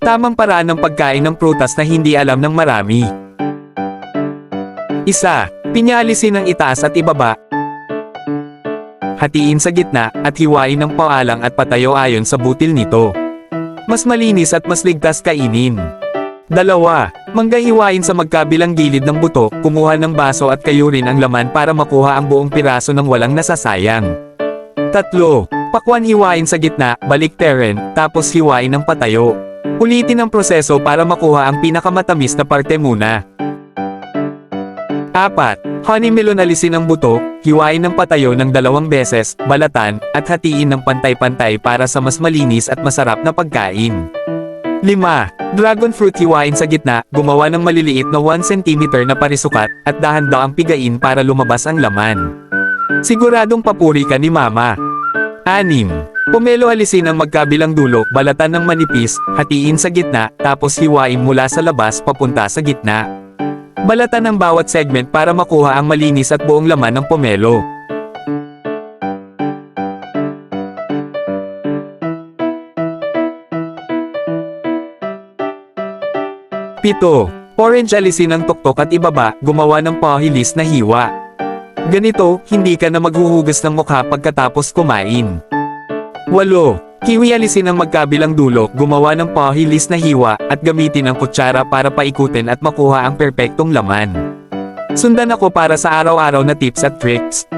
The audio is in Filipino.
Tamang paraan ng pagkain ng prutas na hindi alam ng marami. 1. Pinyalisin ng itaas at ibaba. Hatiin sa gitna, at hiwain ng paalang at patayo ayon sa butil nito. Mas malinis at mas ligtas kainin. 2. Manggahiwain sa magkabilang gilid ng buto, kumuha ng baso at kayurin ang laman para makuha ang buong piraso ng walang nasasayang. 3. Pakwan hiwain sa gitna, baliktarin, tapos hiwain ng patayo. Ulitin ang proseso para makuha ang pinakamatamis na parte muna. 4. Honey melon alisin ang buto, hiwain ng patayo ng 2 beses, balatan, at hatiin ng pantay-pantay para sa mas malinis at masarap na pagkain. 5. Dragon fruit hiwain sa gitna, gumawa ng maliliit na 1 cm na parisukat, at dahan-daang pigain para lumabas ang laman. Siguradong papuri ka ni Mama. 6. Pomelo alisin ang magkabilang dulo, balatan ng manipis, hatiin sa gitna, tapos hiwain mula sa labas papunta sa gitna. Balatan ang bawat segment para makuha ang malinis at buong laman ng pomelo. 7. Orange alisin ang tuktok at ibaba, gumawa ng pahilis na hiwa. Ganito, hindi ka na maghuhugas ng mukha pagkatapos kumain. 8. Kiwi alisin ang magkabilang dulo, gumawa ng pahilis na hiwa, at gamitin ang kutsara para paikutin at makuha ang perpektong laman. Sundan ako para sa araw-araw na tips at tricks.